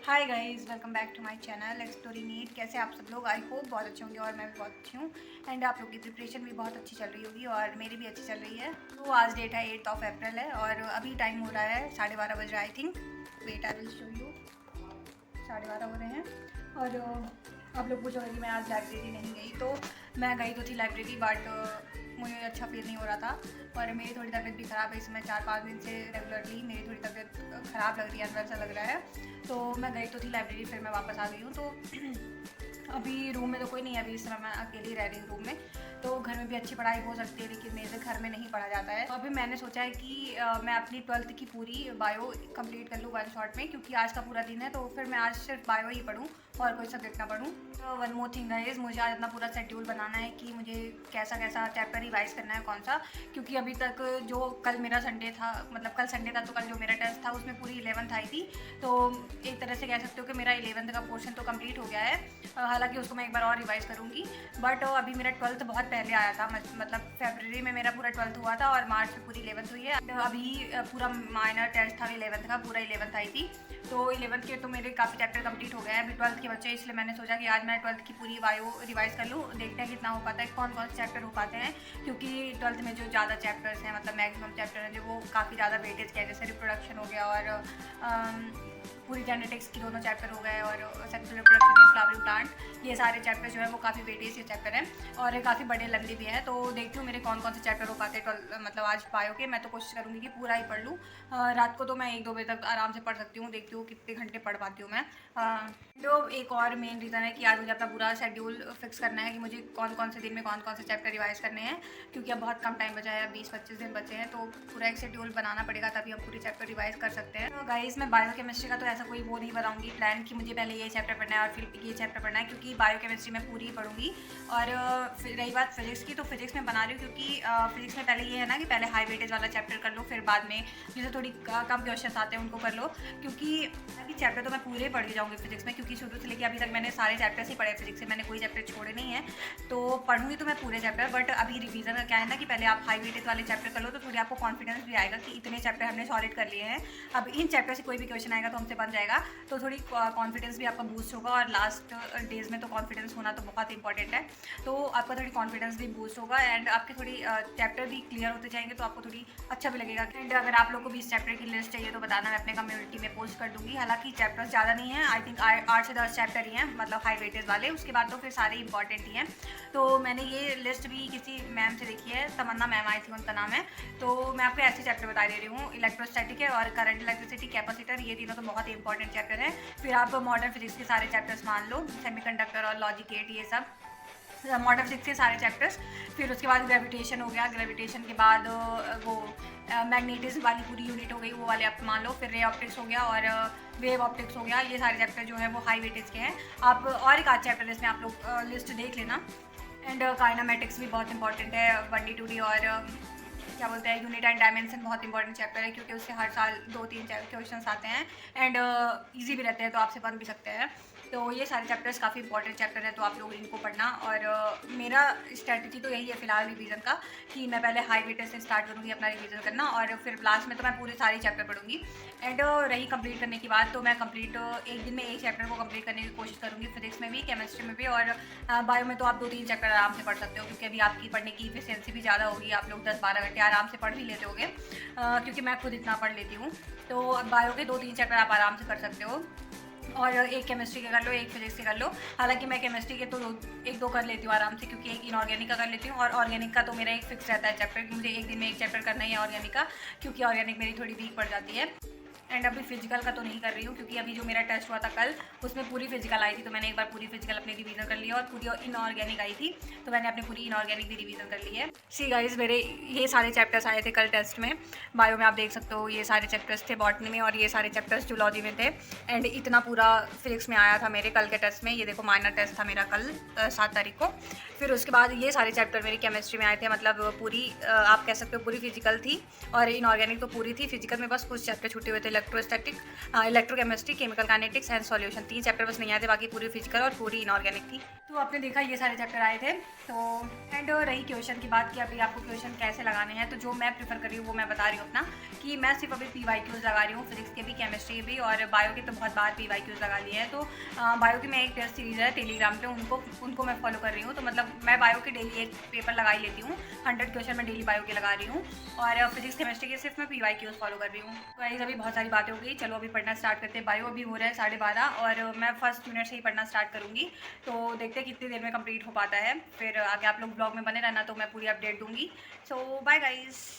Hi guys, welcome back to my channel exploring NEET. कैसे आप सब लोग? आई होप बहुत अच्छे होंगे और मैं भी बहुत अच्छी हूँ। एंड आप लोग की प्रिपरेशन भी बहुत अच्छी चल रही होगी और मेरी भी अच्छी चल रही है। तो आज डेट है 8 अप्रैल है और अभी टाइम हो रहा है 12:30 बज रहा है I think. Wait I will show you. 12:30 हो रहे हैं और आप लोग पूछोगे कि मैं आज लाइब्रेरी नहीं गई। तो मैं गई तो थी लाइब्रेरी बट मुझे अच्छा फील नहीं हो रहा था और मेरी थोड़ी तबीयत भी ख़राब है। इसमें 4-5 दिन से रेगुलरली मेरी थोड़ी तबीयत ख़राब लग रही है, अनवैसा लग रहा है। तो मैं गई तो थी लाइब्रेरी, फिर मैं वापस आ गई हूँ। तो अभी रूम में तो कोई नहीं है, अभी इस समय मैं अकेली रह रही हूँ रूम में। तो घर में भी अच्छी पढ़ाई हो सकती है लेकिन मेरे घर में नहीं पढ़ा जाता है। तो अभी मैंने सोचा है कि मैं अपनी 12th की पूरी बायो कंप्लीट कर लूँ वन शॉट में, क्योंकि आज का पूरा दिन है। तो फिर मैं आज सिर्फ बायो ही पढ़ूँ और कोई सब्जेक्ट ना पढ़ूँ। तो वन मोर थिंग गाइस, मुझे आज अपना पूरा शेड्यूल बनाना है कि मुझे कैसा कैसा चैप्टर रिवाइज़ करना है, कौन सा। क्योंकि अभी तक जो कल मेरा संडे था, मतलब कल संडे था, तो कल जो मेरा टेस्ट था उसमें पूरी 11th आई थी। तो एक तरह से कह सकते हो कि मेरा 11th का पोर्शन तो कंप्लीट हो गया है। हालांकि उसको मैं एक बार और रिवाइज़ करूँगी। बट अभी मेरा 12th बहुत पहले आया था, मतलब फरवरी में मेरा पूरा 12th हुआ था और मार्च में पूरी 11th हुई है। तो अभी पूरा माइनर टेस्ट था 11th का, पूरा 11th आई थी। तो 11th के तो मेरे काफ़ी चैप्टर कंप्लीट हो गए हैं, अभी 12th के बच्चे, इसलिए मैंने सोचा कि आज मैं 12th की पूरी बायो रिवाइज़ कर लूँ। देखते हैं कितना हो पाता है, कौन कौन से चैप्टर हो पाते हैं। क्योंकि 12th में जो ज़्यादा चैप्टर्स हैं, मतलब मैक्सिमम चैप्टर हैं जो, वो काफ़ी ज़्यादा वेटेज के हैं। जैसे रिप्रोडक्शन हो गया और पूरी जेनेटिक्स की दोनों चैप्टर हो गए और sexual reproduction in flowering plant, ये सारे चैप्टर जो है वो काफ़ी वेटेज के चैप्टर हैं और काफ़ी बड़े लंबे भी हैं। तो देखती हूँ मेरे कौन कौन से चैप्टर हो पाते हैं मतलब आज बायो के। मैं तो कोशिश करूँगी कि पूरा ही पढ़ लूँ। रात को तो मैं 1-2 बजे तक आराम से पढ़ सकती हूँ, देखती हूँ कितने घंटे पढ़ पाती हूँ मैं। तो एक और मेन रीज़न है कि आज मुझे अपना पूरा शेड्यूल फिक्स करना है कि मुझे कौन कौन से दिन में कौन कौन से चैप्टर रिवाइज़ करने हैं। क्योंकि अब बहुत कम टाइम बचा है, 20-25 दिन बचे हैं। तो पूरा एक शेड्यूल बनाना पड़ेगा, तभी हम पूरी चैप्टर रिवाइज़ कर सकते हैं। तो गाइस, मैं बायो केमिस्ट्री का तो ऐसा कोई वो नहीं बनाऊंगी प्लान कि मुझे पहले ये चैप्टर पढ़ना है और फिर ये चैप्टर पढ़ना है, क्योंकि बायो केमिस्ट्री में पूरी ही पढ़ूंगी। और रही बात फिजिक्स की, तो फिजिक्स में बना रही हूँ क्योंकि फिजिक्स में पहले ये है ना कि पहले हाई वेटेज वाला चैप्टर कर लो, फिर बाद में जैसे थोड़ी कम क्वेश्चन आते हैं उनको कर लो। क्योंकि अभी चैप्टर तो मैं पूरे पढ़ के जाऊँगी फिजिक्स में, क्योंकि शुरू से लेकर अभी तक मैंने सारे चैप्टर्स ही पढ़े फिजिक्स से, मैंने कोई चैप्टर छोड़े नहीं है। तो पढ़ूंगी तो मैं पूरे चैप्टर, बट अभी रिवीजन का क्या है ना कि पहले आप हाई वेटेज वाले चैप्टर कर लो, तो थोड़ी आपको कॉन्फिडेंस भी आएगा कि इतने चैप्टर हमने सॉलिड कर लिए हैं। अब इन चैप्टर से कोई भी क्वेश्चन आएगा तो हमसे बन जाएगा। तो थोड़ी कॉन्फिडेंस भी आपका बूस्ट होगा और लास्ट डेज में तो कॉन्फिडेंस होना तो बहुत इंपॉर्टेंट है। तो आपका थोड़ी कॉन्फिडेंस भी बूस्ट होगा एंड आपके थोड़ी चैप्टर भी क्लियर होते जाएंगे, तो आपको थोड़ी अच्छा भी लगेगा। एंड अगर आप लोग को भी इस चैप्टर की लिस्ट चाहिए तो बताना, मैं अपने कम्युनिटी में पोस्ट कर दूँगी। हालांकि चैप्टर्स ज़्यादा नहीं है, आई थिंक 8 से 10 चैप्टर ही हैं, मतलब हाई वेटेज वाले। उसके बाद तो फिर सारे इंपॉर्टेंट ही हैं। तो मैंने ये लिस्ट भी किसी मैम से देखी है, तमन्ना मैम आई थी उनका नाम है। तो मैं आपको ऐसे चैप्टर बता दे रही हूँ, इलेक्ट्रोस्टैटिक है और करंट इलेक्ट्रिसिटी कैपेसिटर, ये तीनों तो बहुत ही इंपॉर्टेंट चैप्टर है। फिर आप मॉडर्न फिजिक्स के सारे चैप्टर्स मान लो, सेमीकंडक्टर और लॉजिक गेट, ये सब मॉडर्न फिजिक्स के सारे चैप्टर्स। फिर उसके बाद ग्रेविटेशन हो गया, ग्रेविटेशन के बाद वो मैग्नेटिज्म वाली पूरी यूनिट हो गई, वो वाले आप मान लो। फिर रे ऑप्टिक्स हो गया और वेव ऑप्टिक्स हो गया। ये सारे चैप्टर जो है वो हाई वेटेज के हैं। आप और एक आध चैप्टर इसमें आप लोग लिस्ट देख लेना। एंड काइनेमेटिक्स भी बहुत इंपॉर्टेंट है, 1D 2D और क्या बोलते हैं यूनिट एंड डायमेंशन, बहुत इंपॉर्टेंट चैप्टर है क्योंकि उससे हर साल 2-3 क्वेश्चन आते हैं एंड ईजी भी रहते हैं, तो आपसे बन भी सकते हैं। तो ये सारे चैप्टर्स काफ़ी इंपॉर्टेंट चैप्टर हैं, तो आप लोग इनको पढ़ना। और मेरा स्ट्रैटेजी तो यही है फिलहाल रिवीजन का, कि मैं पहले हाई वेटेज से स्टार्ट करूँगी अपना रिवीजन करना और फिर लास्ट में तो मैं पूरे सारे चैप्टर पढ़ूंगी। एंड रही कंप्लीट करने की बात, तो मैं कंप्लीट एक दिन में एक चैप्टर को कंप्लीट करने की कोशिश करूँगी, फिजिक्स में भी, केमिस्ट्री में भी। और बायो में तो आप 2-3 चैप्टर आराम से पढ़ सकते हो, क्योंकि अभी आपकी पढ़ने की इफिशियंसी भी ज़्यादा होगी। आप लोग 10-12 घंटे आराम से पढ़ भी लेते होगे, क्योंकि मैं खुद इतना पढ़ लेती हूँ। तो बायो के 2-3 चैप्टर आप आराम से कर सकते हो और एक केमिस्ट्री के कर लो, एक फिजिक्स के कर लो। हालांकि मैं केमिस्ट्री के तो 1-2 कर लेती हूँ आराम से, क्योंकि एक इनऑर्गेनिक का कर लेती हूँ और ऑर्गेनिक का तो मेरा एक फिक्स रहता है चैप्टर कि मुझे एक दिन में एक चैप्टर करना ही है ऑर्गेनिक का, क्योंकि ऑर्गेनिक मेरी थोड़ी वीक पड़ जाती है। एंड अभी फिजिकल का तो नहीं कर रही हूँ, क्योंकि अभी जो मेरा टेस्ट हुआ था कल, उसमें पूरी फिजिकल आई थी, तो मैंने एक बार पूरी फिजिकल अपनी रिवीजन कर लिया। और पूरी इनऑर्गेनिक आई थी, तो मैंने अपनी पूरी इनऑर्गेनिक भी रिवीजन कर ली है। सी गाइस, मेरे ये सारे चैप्टर्स आए थे कल टेस्ट में। बायो में आप देख सकते हो ये सारे चैप्टर्स थे बॉटनी में, और ये सारे चैप्टर्स जूलॉजी में थे। एंड इतना पूरा फिजिक्स में आया था मेरे कल के टेस्ट में। ये देखो, माइनर टेस्ट था मेरा कल 7 तारीख को। फिर उसके बाद ये सारे चैप्टर मेरी केमिस्ट्री में आए थे, मतलब पूरी आप कह सकते हो पूरी फिजिकल थी। और इनऑर्गेनिक तो पूरी थी, फिजिकल में बस कुछ चैप्टर छूटे हुए थे, electrochemistry, chemical kinetics and solution. 3 chapter बस नहीं आए थे, बाकी पूरी फिजिकल और पूरी इनऑर्गेनिक थी। तो आपने देखा ये सारे चैप्टर आए थे। तो एंड रही क्वेश्चन की बात कि अभी आपको क्वेश्चन कैसे लगाने हैं, तो जो मैं प्रीफर कर रही हूँ वो मैं बता रही हूँ अपना, कि मैं सिर्फ अभी PYQs लगा रही हूँ, फिजिक्स के भी, केमिस्ट्री के भी, और बायो के तो बहुत बार PYQs लगा लिए हैं। तो बायो की मैं एक टेस्ट सीरीज़ है टेलीग्राम पे, उनको मैं फॉलो कर रही हूँ। तो मतलब मैं बायो के डेली एक पेपर लगा ही लेती हूँ, 100 क्वेश्चन मैं डेली बायो के लगा रही हूँ, और फिजिक्स केमिस्ट्री के सिर्फ मैं PYQs फॉलो कर रही हूँ। तो गाइस अभी बहुत सारी बातें हो गई, चलो अभी पढ़ना स्टार्ट करते हैं। बायो अभी हो रहा है 12:30 और मैं फर्स्ट यूनिट से ही पढ़ना स्टार्ट करूँगी। तो देखते हैं कितनी देर में कंप्लीट हो पाता है, फिर आगे आप लोग ब्लॉग में बने रहना, तो मैं पूरी अपडेट दूँगी। सो बाय गाइस।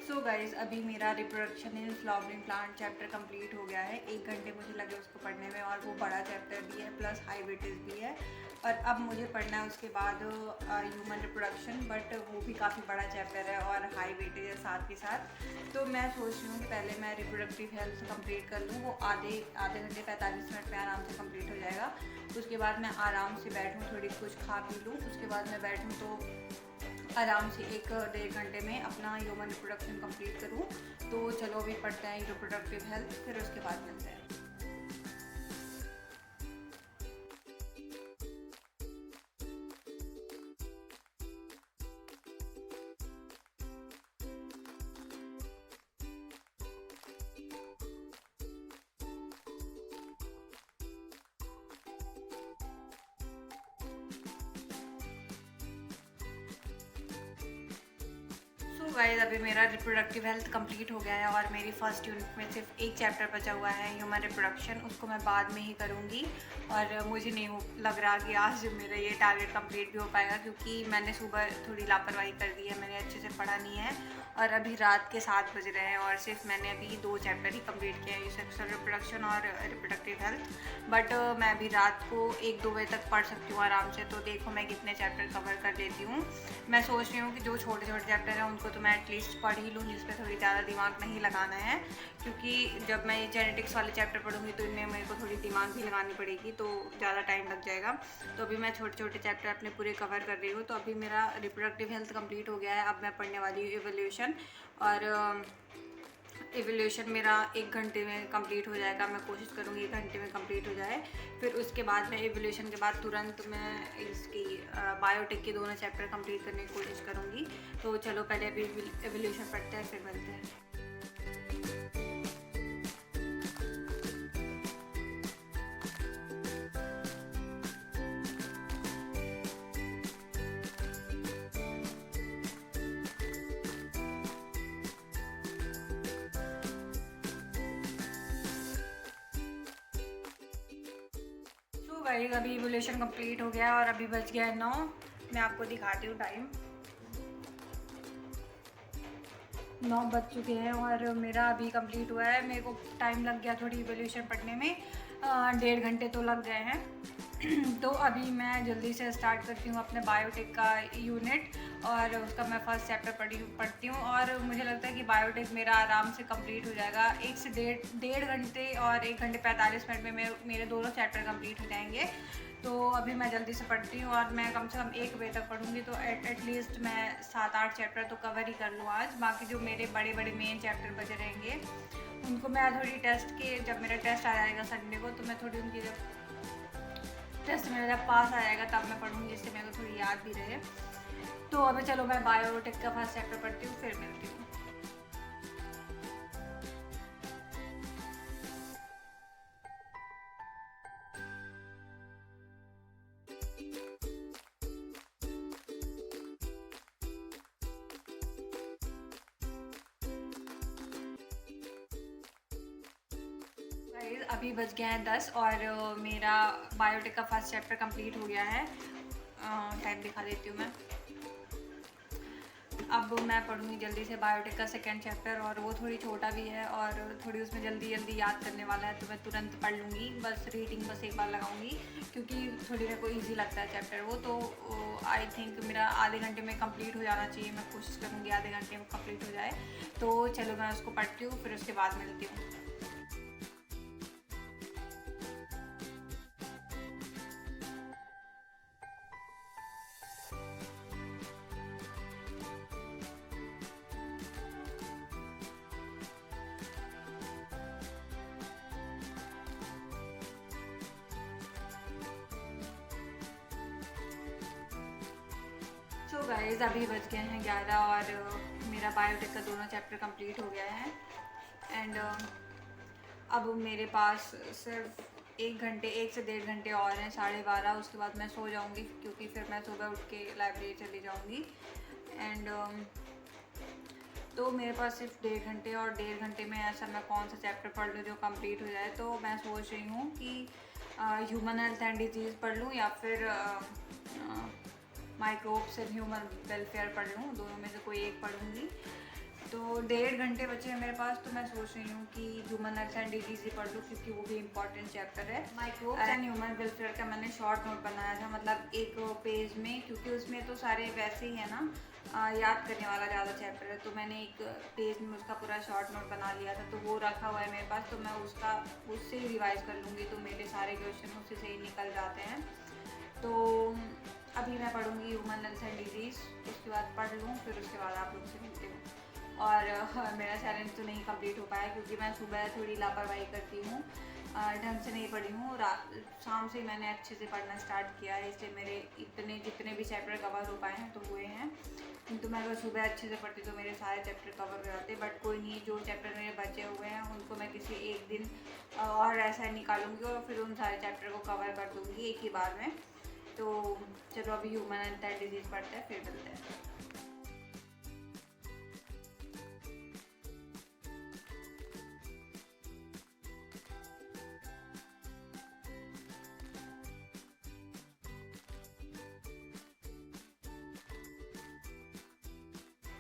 सो गाइज़ अभी मेरा reproduction in flowering plant chapter complete हो गया है। 1 घंटे मुझे लगे उसको पढ़ने में, और वो बड़ा चैप्टर भी है प्लस हाई वेटेज भी है। और अब मुझे पढ़ना है उसके बाद ह्यूमन रिप्रोडक्शन, बट वो भी काफ़ी बड़ा चैप्टर है और हाई वेटेज है साथ के साथ। तो मैं सोच रही हूँ कि पहले मैं रिप्रोडक्टिव हेल्थ कंप्लीट कर लूँ, वो आधे घंटे 45 मिनट में आराम से कंप्लीट हो जाएगा। उसके बाद मैं आराम से बैठूँ, थोड़ी कुछ खा पी लूँ, उसके बाद मैं बैठूँ तो आराम से 1-1.5 घंटे में अपना ह्यूमन रिप्रोडक्शन कंप्लीट करूँ। तो चलो अभी पढ़ते हैं रिप्रोडक्टिव हेल्थ, फिर उसके बाद मिलते हैं। तो गाइस अभी मेरा रिप्रोडक्टिव हेल्थ कंप्लीट हो गया है और मेरी फर्स्ट यूनिट में सिर्फ एक चैप्टर बचा हुआ है ह्यूमन रिप्रोडक्शन, उसको मैं बाद में ही करूँगी। और मुझे नहीं लग रहा कि आज मेरा ये टारगेट कंप्लीट भी हो पाएगा, क्योंकि मैंने सुबह थोड़ी लापरवाही कर दी है, मैंने अच्छे से पढ़ा नहीं है। और अभी रात के 7 बज रहे हैं और सिर्फ मैंने अभी 2 चैप्टर ही कंप्लीट किए हैं, सेक्सुअल रिप्रोडक्शन और रिप्रोडक्टिव हेल्थ। बट मैं अभी रात को 1-2 बजे तक पढ़ सकती हूँ आराम से। तो देखो मैं कितने चैप्टर कवर कर लेती हूँ। मैं सोच रही हूँ कि जो छोटे छोटे चैप्टर हैं उनको तो मैं एटलीस्ट पढ़ ही लूँ, जिस पर थोड़ी ज़्यादा दिमाग नहीं लगाना है, क्योंकि जब मैं ये जेनेटिक्स वाले चैप्टर पढ़ूँगी तो इनमें मेरे को थोड़ी दिमाग भी लगानी पड़ेगी, तो ज़्यादा टाइम लग जाएगा। तो अभी मैं छोटे छोटे चैप्टर अपने पूरे कवर कर रही हूँ। तो अभी मेरा रिप्रोडक्टिव हेल्थ कंप्लीट हो गया है, अब मैं पढ़ने वाली हूँ इवोल्यूशन। और इवोल्यूशन मेरा 1 घंटे में कंप्लीट हो जाएगा, मैं कोशिश करूँगी 1 घंटे में कंप्लीट हो जाए। फिर उसके बाद मैं इवोल्यूशन के बाद तुरंत मैं इसकी बायोटेक के दोनों चैप्टर कंप्लीट करने की कोशिश करूँगी। तो चलो पहले अभी इवोल्यूशन पढ़ते हैं, फिर मिलते हैं। गाइस अभी इवोल्यूशन कंप्लीट हो गया और अभी बज गया है 9। मैं आपको दिखाती हूँ टाइम, 9 बज चुके हैं और मेरा अभी कंप्लीट हुआ है। मेरे को टाइम लग गया थोड़ी इवोल्यूशन पढ़ने में, 1.5 घंटे तो लग गए हैं। तो अभी मैं जल्दी से स्टार्ट करती हूँ अपने बायोटेक का यूनिट, और उसका मैं फर्स्ट चैप्टर पढ़ती हूँ। और मुझे लगता है कि बायोटेक मेरा आराम से कंप्लीट हो जाएगा, 1 से 1.5 घंटे और 1 घंटे 45 मिनट में मेरे दोनों चैप्टर कंप्लीट हो जाएंगे। तो अभी मैं जल्दी से पढ़ती हूँ और मैं कम से कम 1 बजे तक पढ़ूँगी, तो एटलीस्ट मैं 7-8 चैप्टर तो कवर ही कर लूँ आज। बाकी जो मेरे बड़े बड़े मेन चैप्टर बचे रहेंगे उनको मैं थोड़ी टेस्ट के, जब मेरा टेस्ट आ जाएगा संडे को, तो मैं थोड़ी उनकी, जब टेस्ट मेरा जब पास आ जाएगा तब मैं पढ़ूँगी, जिससे मेरे को थोड़ी याद भी रहे। तो अभी चलो मैं बायोटेक का फर्स्ट चैप्टर पढ़ती हूँ, फिर मिलती हूँ। अभी बज गए हैं 10 और मेरा बायोटेक का फर्स्ट चैप्टर कंप्लीट हो गया है। टाइम दिखा देती हूँ मैं। अब मैं पढ़ूँगी जल्दी से बायोटेक का सेकंड चैप्टर, और वो थोड़ी छोटा भी है और थोड़ी उसमें जल्दी जल्दी याद करने वाला है, तो मैं तुरंत पढ़ लूँगी। बस रीडिंग बस एक बार लगाऊँगी क्योंकि थोड़ी मेरे को ईजी लगता है चैप्टर वो, तो आई थिंक मेरा आधे घंटे में कंप्लीट हो जाना चाहिए। मैं कोशिश करूँगी आधे घंटे में कंप्लीट हो जाए। तो चलो मैं उसको पढ़ती हूँ, फिर उसके बाद मिलती हूँ। सो गाइस अभी बज गए हैं 11 और मेरा बायोटेक का दोनों चैप्टर कंप्लीट हो गया है। एंड अब मेरे पास सिर्फ 1 से 1.5 घंटे और हैं, 12:30। उसके बाद मैं सो जाऊंगी क्योंकि फिर मैं सुबह उठ के लाइब्रेरी चली जाऊंगी। एंड तो मेरे पास सिर्फ 1.5 घंटे, और 1.5 घंटे में ऐसा मैं कौन सा चैप्टर पढ़ लूँ जो कंप्लीट हो जाए। तो मैं सोच रही हूँ कि ह्यूमन हेल्थ एंड डिजीज़ पढ़ लूँ या फिर माइक्रोब्स एंड ह्यूमन वेलफेयर पढ़ लूँ। दोनों में से कोई एक पढ़ूँगी। तो 1.5 घंटे बचे हैं मेरे पास, तो मैं सोच रही हूँ कि ह्यूमन हेल्थ एंड डिजीज़ ही पढ़ लूँ क्योंकि वो भी इम्पॉर्टेंट चैप्टर है। माइक्रोब्स एंड ह्यूमन वेलफेयर का मैंने शॉर्ट नोट बनाया था, मतलब एक पेज में, क्योंकि उसमें तो सारे वैसे ही है ना, याद करने वाला ज़्यादा चैप्टर है। तो मैंने एक पेज में उसका पूरा शॉर्ट नोट बना लिया था, तो वो रखा हुआ है मेरे पास। तो मैं उससे ही रिवाइज़ कर लूँगी, तो मेरे सारे क्वेश्चन उसी से ही निकल जाते हैं। तो अभी मैं पढ़ूँगी ह्यूमन हेल्थ एंड डिजीज़, उसके बाद पढ़ लूँ, फिर उसके बाद आप लोग से मिलती हूँ। और मेरा चैलेंज तो नहीं कंप्लीट हो पाया क्योंकि मैं सुबह थोड़ी लापरवाही करती हूँ, ढंग से नहीं पढ़ी हूँ। शाम से मैंने अच्छे से पढ़ना स्टार्ट किया है, इसलिए मेरे जितने भी चैप्टर कवर हो पाए हैं तो हुए हैं। किंतु मैं अगर सुबह अच्छे से पढ़ती तो मेरे सारे चैप्टर कवर हो जाते। बट कोई नहीं, जो चैप्टर मेरे बचे हुए हैं उनको मैं किसी एक दिन और ऐसा निकालूंगी और फिर उन सारे चैप्टर को कवर कर दूँगी एक ही बार में। तो चलो अभी ह्यूमन हेल्थ एंड डिजीज़ पढ़ते हैं, फिर मिलते हैं।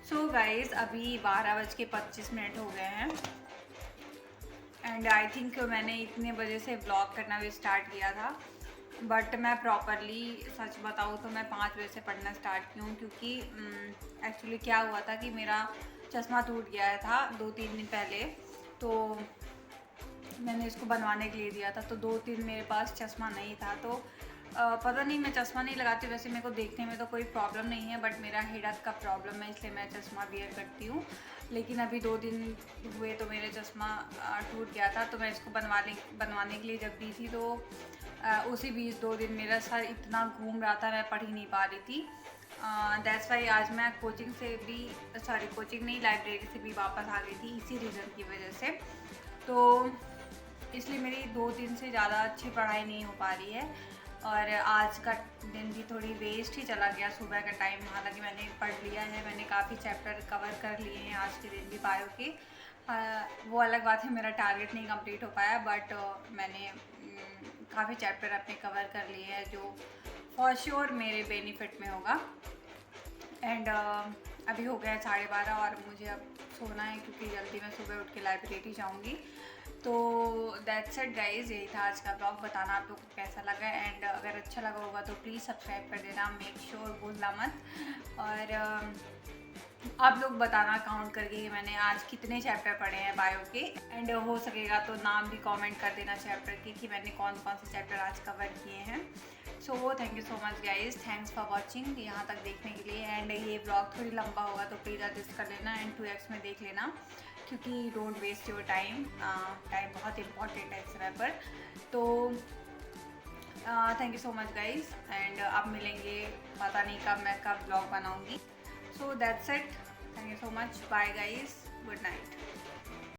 सो गाइज़ अभी 12:25 हो गए हैं। एंड आई थिंक मैंने इतने बजे से व्लॉग करना भी स्टार्ट किया था, बट मैं प्रॉपरली सच बताऊँ तो मैं 5 बजे से पढ़ना स्टार्ट की हूँ क्योंकि एक्चुअली क्या हुआ था कि मेरा चश्मा टूट गया था 2-3 दिन पहले। तो मैंने इसको बनवाने के लिए दिया था, तो 2 दिन मेरे पास चश्मा नहीं था। तो पता नहीं, मैं चश्मा नहीं लगाती, वैसे मेरे को देखने में तो कोई प्रॉब्लम नहीं है, बट मेरा हेडेक का प्रॉब्लम है, इसलिए मैं चश्मा वियर करती हूँ। लेकिन अभी 2 दिन हुए तो मेरे चश्मा टूट गया था, तो मैं इसको बनवाने के लिए जब दी थी तो उसी बीच 2 दिन मेरा सर इतना घूम रहा था, मैं पढ़ ही नहीं पा रही थी। दैट्स वाई आज मैं कोचिंग नहीं, लाइब्रेरी से भी वापस आ गई थी इसी रीज़न की वजह से। तो इसलिए मेरी 2 दिन से ज़्यादा अच्छी पढ़ाई नहीं हो पा रही है, और आज का दिन भी थोड़ी वेस्ट ही चला गया, सुबह का टाइम। हालांकि मैंने पढ़ लिया है, मैंने काफ़ी चैप्टर कवर कर लिए हैं आज के दिन भी बायो के। वो अलग बात है, मेरा टारगेट नहीं कंप्लीट हो पाया, बट मैंने काफ़ी चैप्टर अपने कवर कर लिए हैं जो फॉर श्योर मेरे बेनिफिट में होगा। एंड अभी हो गया 12:30 और मुझे अब सोना है क्योंकि जल्दी मैं सुबह उठ के लाइब्रेरी जाऊँगी। तो दैट्स इट गाइज, यही था आज का ब्लॉग। बताना आप लोग को कैसा लगा, एंड अगर अच्छा लगा होगा तो प्लीज़ सब्सक्राइब कर देना, मेक श्योर भूलना मत। और आप लोग बताना काउंट करके कि मैंने आज कितने चैप्टर पढ़े हैं बायो के, एंड हो सकेगा तो नाम भी कमेंट कर देना चैप्टर के कि मैंने कौन कौन से चैप्टर आज कवर किए हैं। So thank you so much guys, thanks for watching यहाँ तक देखने के लिए। एंड ये ब्लॉग थोड़ी लंबा होगा तो प्लीज़ एडजस्ट कर लेना एंड 2x में देख लेना, क्योंकि don't waste your time, time बहुत इंपॉर्टेंट है इस समय पर। तो thank you so much guys, and अब मिलेंगे, पता नहीं कब मैं ब्लॉग बनाऊँगी। So that's it, thank you so much, bye guys, good night.